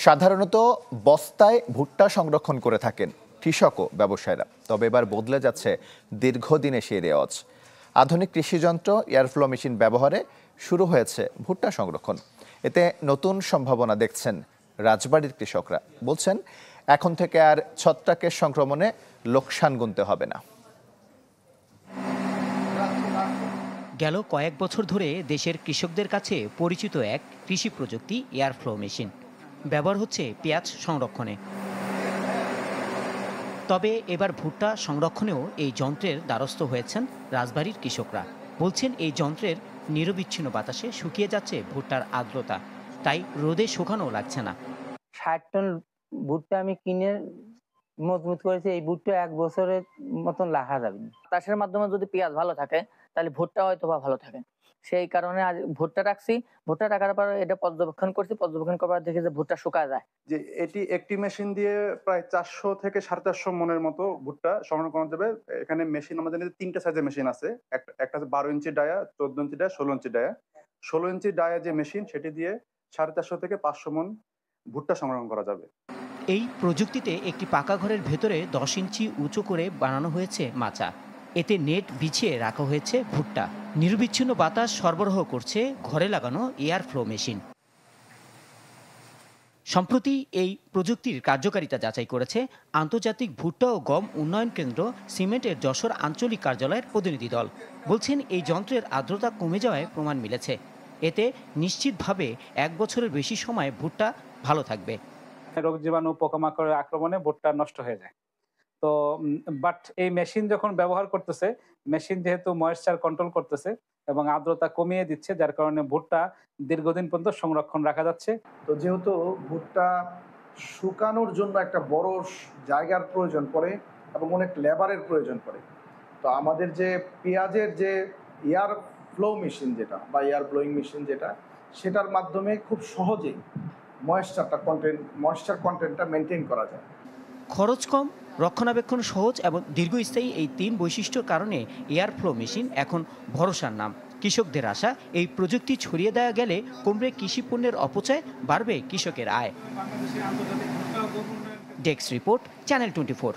সাধারণত বস্তায় ভুট্টা সংরক্ষণ করে থাকেন কৃষক ও ব্যবসায়ীরা, তবে এবার বদলে যাচ্ছে দীর্ঘদিনে সেই রেওয়াজ। আধুনিক কৃষিযন্ত্র এয়ারফ্লো মেশিন ব্যবহারে শুরু হয়েছে ভুট্টা সংরক্ষণ। এতে নতুন সম্ভাবনা দেখছেন রাজবাড়ীর কৃষকরা। বলছেন, এখন থেকে আর ছত্রাকের সংক্রমণে লোকসান গুনতে হবে না। গেল কয়েক বছর ধরে দেশের কৃষকদের কাছে পরিচিত এক কৃষি প্রযুক্তি এয়ারফ্লো মেশিন ব্যবহার হচ্ছে পেঁয়াজ সংরক্ষণে। তবে এবার ভুট্টা সংরক্ষণেও এই যন্ত্রের দ্বারস্থ হয়েছেন রাজবাড়ীর কৃষকরা। বলছেন, এই যন্ত্রের নিরবিচ্ছিন্ন বাতাসে শুকিয়ে যাচ্ছে ভুট্টার আর্দ্রতা, তাই রোদে শুকানো লাগছে না। ৬০ টন ভুট্টা আমি কিনে মজবুত করেছি, এই ভুট্টা ১ বছরের মতন রাখা যাবে। বাতাসের মাধ্যমে যদি পেঁয়াজ ভালো থাকে তাহলে ভুট্টা হয়তো বা ভালো থাকে। সেই কারণে আজ ভুট্টা রাখছি। ভুট্টা রাখার পর এটা পর্যবেক্ষণ করছি, পর্যবেক্ষণ করার দেখি যে ভুট্টা শুকায় যায়। যে এটি একটি মেশিন দিয়ে প্রায় ৪০০ থেকে ৪৫০ মনের মতো ভুট্টা সংগ্রহ করা যাবে। এখানে মেশিন আমাদের ৩টে সাইজের মেশিন আছে। একটা আছে ১২ ইঞ্চি ডায়া, ১৪ ইঞ্চি ডায়া, ১৬ ইঞ্চি ডায়া। ১৬ ইঞ্চি ডায়া যে মেশিন, সেটি দিয়ে ৪৫০ থেকে ৫০০ মন ভুট্টা সংগ্রহ করা যাবে। এই প্রযুক্তিতে একটি পাকা ঘরের ভেতরে ১০ ইঞ্চি উঁচু করে বানানো হয়েছে মাচা। এতে নেট বিছিয়ে রাখা হয়েছে ভুট্টা। নিরবিচ্ছিন্ন বাতাস সরবরাহ করছে ঘরে লাগানো এয়ারফ্লো মেশিন। সম্প্রতি এই প্রযুক্তির কার্যকারিতা যাচাই করেছে আন্তর্জাতিক ভুট্টা ও গম উন্নয়ন কেন্দ্র সিমেন্টের যশোর আঞ্চলিক কার্যালয়ের প্রতিনিধি দল। বলছেন, এই যন্ত্রের আর্দ্রতা কমে যাওয়ায় প্রমাণ মিলেছে। এতে নিশ্চিতভাবে ১ বছরের বেশি সময় ভুট্টা ভালো থাকবে। রোগ জীবাণু পোকামাকড়ের আক্রমণে ভুট্টা নষ্ট হয়ে যায়। তো বাট এই মেশিন যখন ব্যবহার করতেছে, মেশিন যেহেতু ময়েশ্চার কন্ট্রোল করতেছে এবং আর্দ্রতা কমিয়ে দিচ্ছে, যার কারণে ভুট্টা দীর্ঘদিন পর্যন্ত সংরক্ষণ রাখা যাচ্ছে। তো যেহেতু ভুট্টা শুকানোর জন্য একটা বড় জায়গার প্রয়োজন পড়ে এবং অনেক লেবারের প্রয়োজন পড়ে, তো আমাদের যে পেঁয়াজের যে এয়ার ফ্লো মেশিন যেটা বা এয়ার ব্লোয়িং মেশিন যেটা, সেটার মাধ্যমে খুব সহজেই ময়েশ্চার কন্টেন্টটা মেনটেন করা যায়। খরচ কম, রক্ষণাবেক্ষণ সহজ এবং দীর্ঘস্থায়ী, এই ৩ বৈশিষ্ট্যের কারণে এয়ারফ্লো মেশিন এখন ভরসার নাম। কৃষকদের আশা, এই প্রযুক্তি ছড়িয়ে দেওয়া গেলে কমবে কৃষি পণ্যের অপচয়, বাড়বে কৃষকের আয়। Desk report, channel 24।